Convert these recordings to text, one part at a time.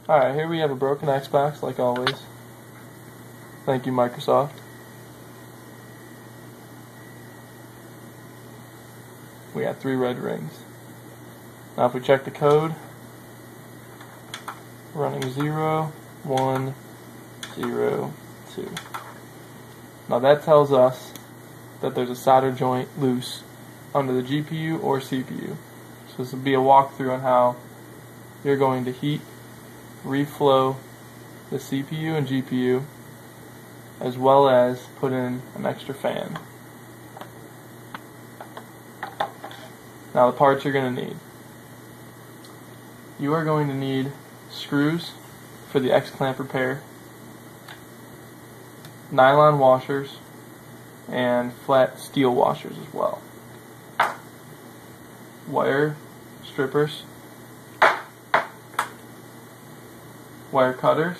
Alright, here we have a broken Xbox, like always. Thank you, Microsoft. We have 3 red rings. Now if we check the code, running 0, 1, 0, 2. Now that tells us that there's a solder joint loose under the GPU or CPU. So this will be a walkthrough on how you're going to heat, reflow the CPU and GPU, as well as put in an extra fan. Now the parts you're going to need. You are going to need screws for the X-clamp repair, nylon washers, and flat steel washers as well. Wire strippers, wire cutters,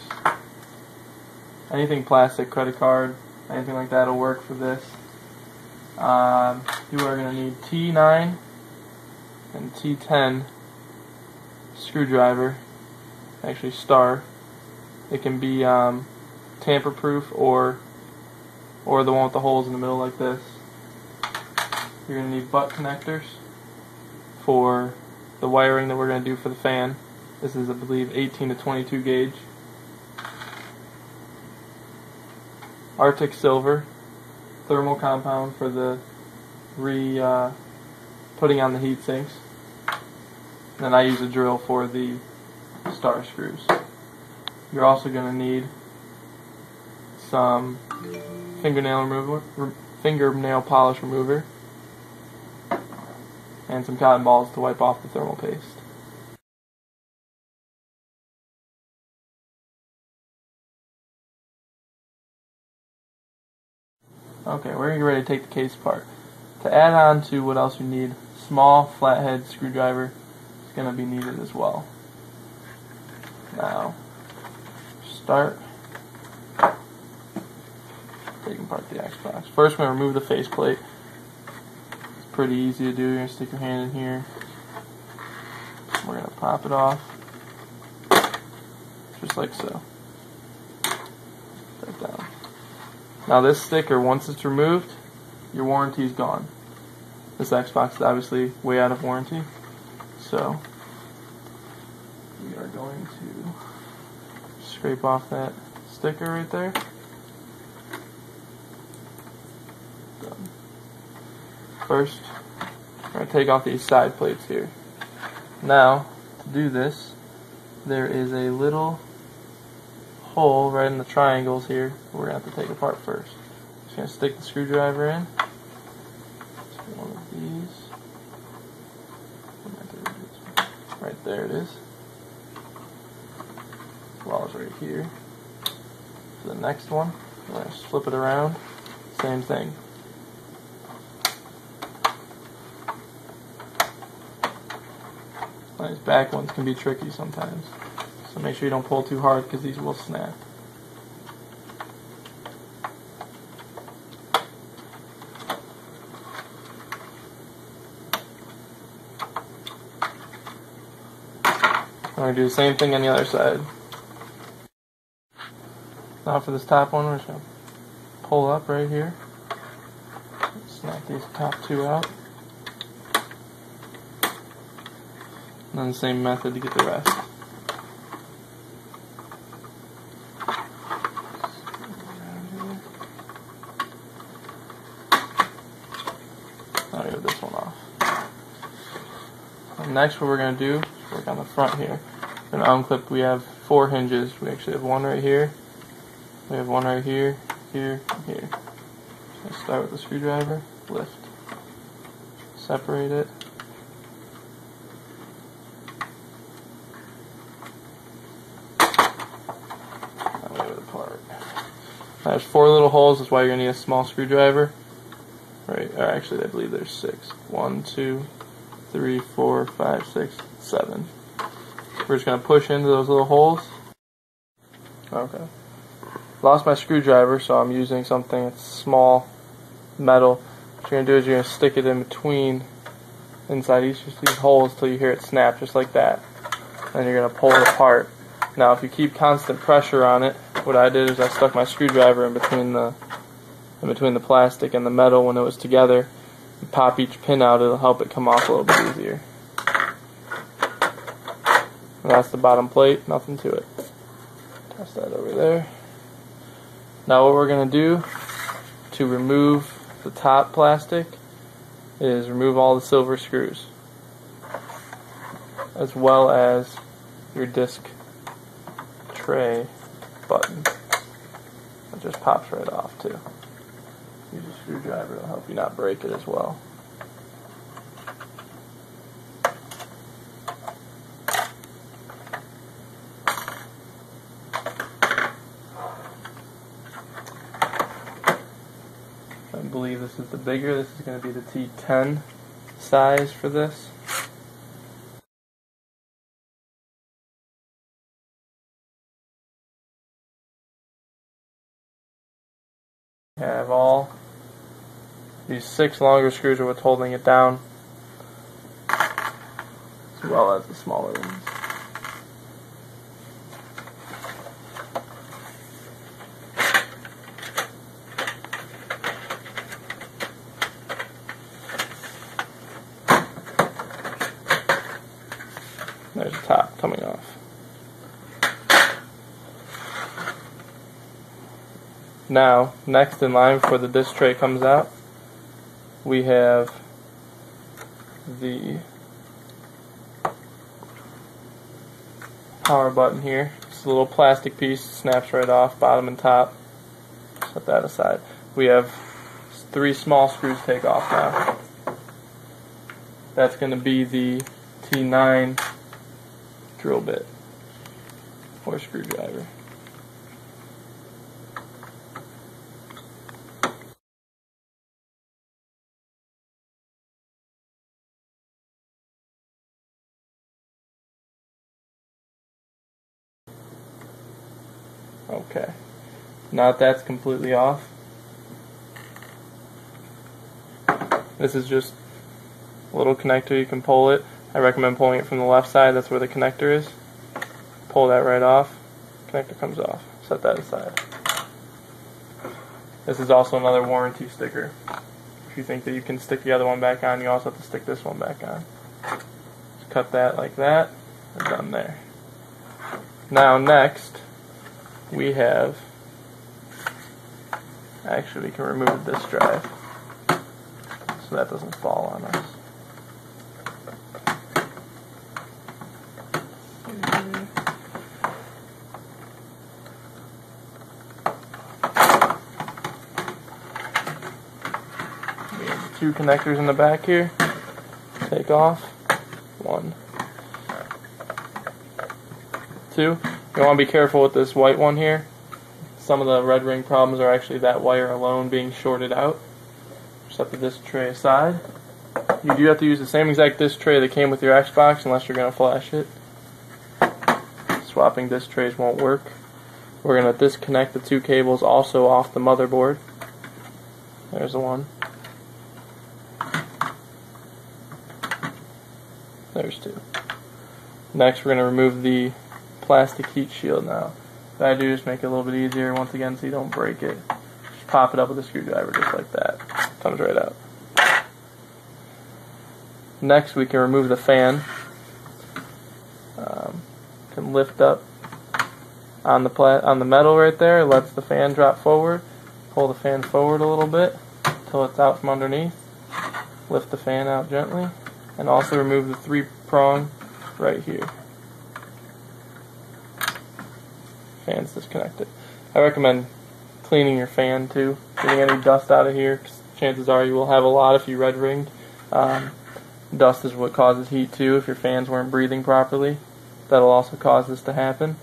anything plastic, credit card, anything like that will work for this. You are going to need T9 and T10 screwdriver, actually star. It can be tamper proof or the one with the holes in the middle like this. You're going to need butt connectors for the wiring that we're going to do for the fan. This is, I believe, 18 to 22 gauge. Arctic silver, thermal compound for the putting on the heat sinks. And then I use a drill for the star screws. You're also going to need some fingernail polish remover, and some cotton balls to wipe off the thermal paste. Okay, we're going to get ready to take the case apart. To add on to what else you need, small flathead screwdriver is going to be needed as well. Now, start taking apart the Xbox. First, we're going to remove the faceplate. It's pretty easy to do. You're going to stick your hand in here. We're going to pop it off, just like so. Right down. Now this sticker, once it's removed, your warranty is gone. This Xbox is obviously way out of warranty, so we are going to scrape off that sticker right there. Done. First, we're going to take off these side plates here. Now, to do this, there is a little hole right in the triangles here we're going to have to take apart first. Just going to stick the screwdriver in. One of these. Right there it is. As well as right here. For the next one, we're going to flip it around. Same thing. These back ones can be tricky sometimes. So make sure you don't pull too hard because these will snap. I'm going to do the same thing on the other side. Now for this top one, we're just going to pull up right here. Snap these top 2 out. And then the same method to get the rest. I'll get this one off. And next what we're going to do is work on the front here. We're going to unclip, we have 4 hinges. We actually have one right here. We have one right here, here, and here. So start with the screwdriver, lift. Separate it. There's 4 little holes, that's why you're going to need a small screwdriver. Right, or actually I believe there's 6. 1, 2, 3, 4, 5, 6, 7. We're just going to push into those little holes. Okay. Lost my screwdriver, so I'm using something that's small, metal. What you're going to do is you're going to stick it in between, inside each of these holes till you hear it snap, just like that. Then you're going to pull it apart. Now if you keep constant pressure on it, what I did is I stuck my screwdriver in between the plastic and the metal when it was together. You pop each pin out, it'll help it come off a little bit easier. And that's the bottom plate, nothing to it. Toss that over there. Now what we're going to do to remove the top plastic is remove all the silver screws, as well as your disc tray button. It just pops right off too. Use a screwdriver, it'll help you not break it as well. I believe this is the bigger. This is going to be the T10 size for this. We have all these 6 longer screws are what's holding it down, as well as the smaller ones. There's the top coming off. Now, next in line before the disc tray comes out, we have the power button here. It's a little plastic piece, snaps right off, bottom and top. Set that aside. We have 3 small screws to take off now. That's going to be the T9 drill bit or screwdriver. Okay, now that that's completely off, this is just a little connector. You can pull it. I recommend pulling it from the left side. That's where the connector is. Pull that right off. Connector comes off. Set that aside. This is also another warranty sticker. If you think that you can stick the other one back on, you also have to stick this one back on. Just cut that like that, and done there. Now next, we have, actually we can remove this drive so that doesn't fall on us. We have 2 connectors in the back here. Take off. 1, 2. You want to be careful with this white one here. Some of the red ring problems are actually that wire alone being shorted out. Set the disc tray aside. You do have to use the same exact disc tray that came with your Xbox unless you're going to flash it. Swapping disc trays won't work. We're going to disconnect the 2 cables also off the motherboard. There's the one. There's 2. Next we're going to remove the plastic heat shield now. What I do is make it a little bit easier once again so you don't break it. Just pop it up with a screwdriver just like that. Comes right out. Next we can remove the fan. Can lift up on the metal right there. It lets the fan drop forward. Pull the fan forward a little bit until it's out from underneath. Lift the fan out gently. And also remove the 3-prong right here. Fan's disconnected. I recommend cleaning your fan too, getting any dust out of here, 'cause chances are you will have a lot if you red ringed. Dust is what causes heat too if your fans weren't breathing properly. That'll also cause this to happen.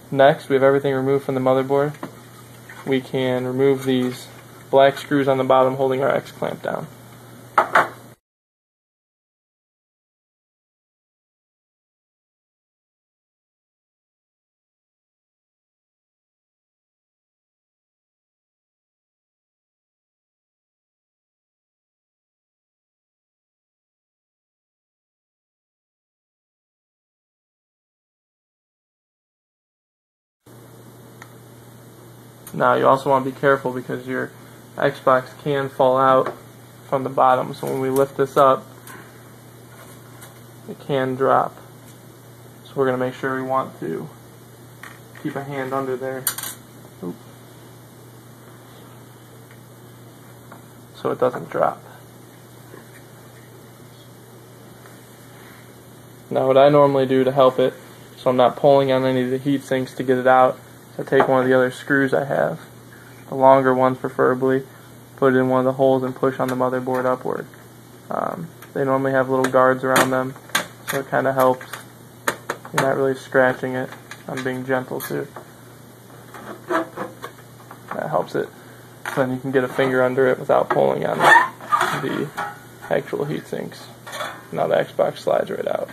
Next, we have everything removed from the motherboard. We can remove these black screws on the bottom holding our X clamp down. Now you also want to be careful because your Xbox can fall out from the bottom, so when we lift this up, it can drop. So we're going to make sure we want to keep a hand under there. Oop. So it doesn't drop. Now what I normally do to help it, so I'm not pulling on any of the heat sinks to get it out, I take one of the other screws I have, the longer ones preferably, put it in one of the holes and push on the motherboard upward. They normally have little guards around them, so it kind of helps. You're not really scratching it. I'm being gentle too. That helps it. Then you can get a finger under it without pulling on the actual heat sinks. Now the Xbox slides right out.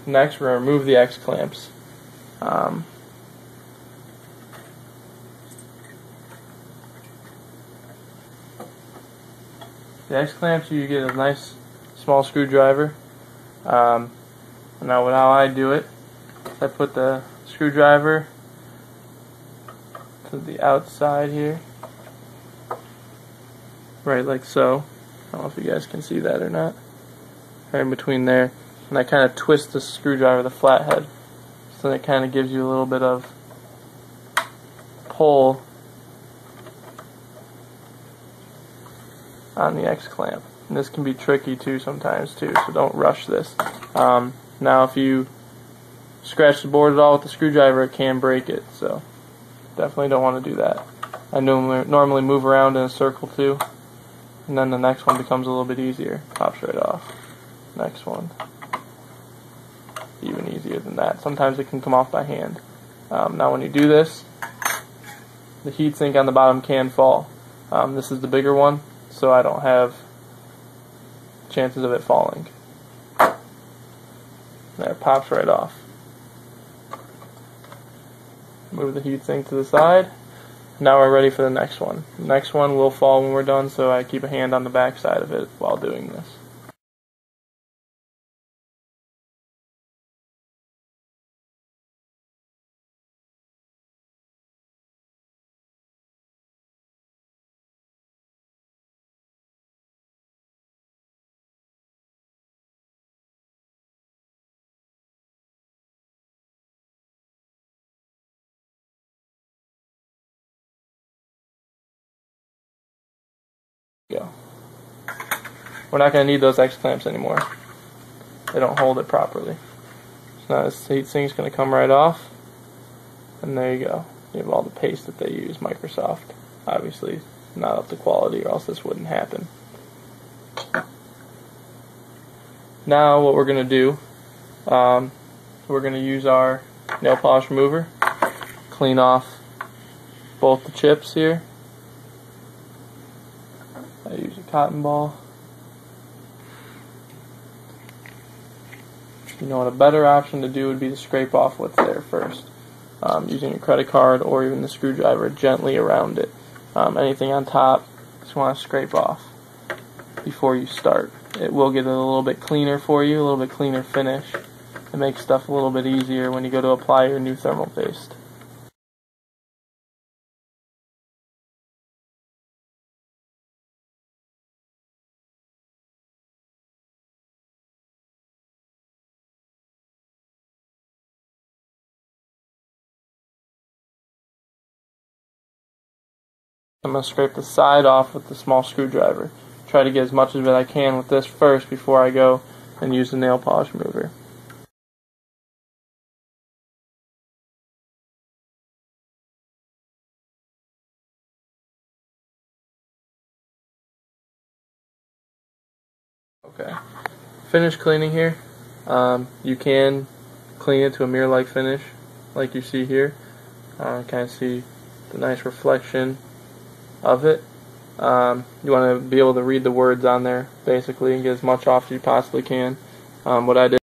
Next, we're going to remove the X clamps. The X clamps, you get a nice small screwdriver. Now, how I do it is I put the screwdriver to the outside here, right like so. I don't know if you guys can see that or not. Right in between there. And I kind of twist the screwdriver, the flathead, so that it kind of gives you a little bit of pull on the X clamp. And this can be tricky too sometimes too, so don't rush this. Now if you scratch the board at all with the screwdriver, it can break it, so definitely don't want to do that. I normally move around in a circle too, and then the next one becomes a little bit easier. Pops right off. Next one. Even easier than that. Sometimes it can come off by hand. Now when you do this, the heatsink on the bottom can fall. This is the bigger one, so I don't have chances of it falling. There, it pops right off. Move the heatsink to the side. Now we're ready for the next one. The next one will fall when we're done, so I keep a hand on the back side of it while doing this. Go. We're not going to need those X clamps anymore. They don't hold it properly. So now this heat sink's going to come right off, and there you go. You have all the paste that they use, Microsoft. Obviously not up to quality, or else this wouldn't happen. Now what we're going to do, we're going to use our nail polish remover, clean off both the chips here. I use a cotton ball. You know what, a better option to do would be to scrape off what's there first, using a credit card or even the screwdriver gently around it. Anything on top, just want to scrape off before you start. It will get a little bit cleaner for you, a little bit cleaner finish. It makes stuff a little bit easier when you go to apply your new thermal paste. I'm going to scrape the side off with the small screwdriver. Try to get as much of it I can with this first before I go and use the nail polish remover. Okay, finish cleaning here. You can clean it to a mirror-like finish, like you see here. Kind of see the nice reflection of it. You want to be able to read the words on there, basically, and get as much off as you possibly can. What I did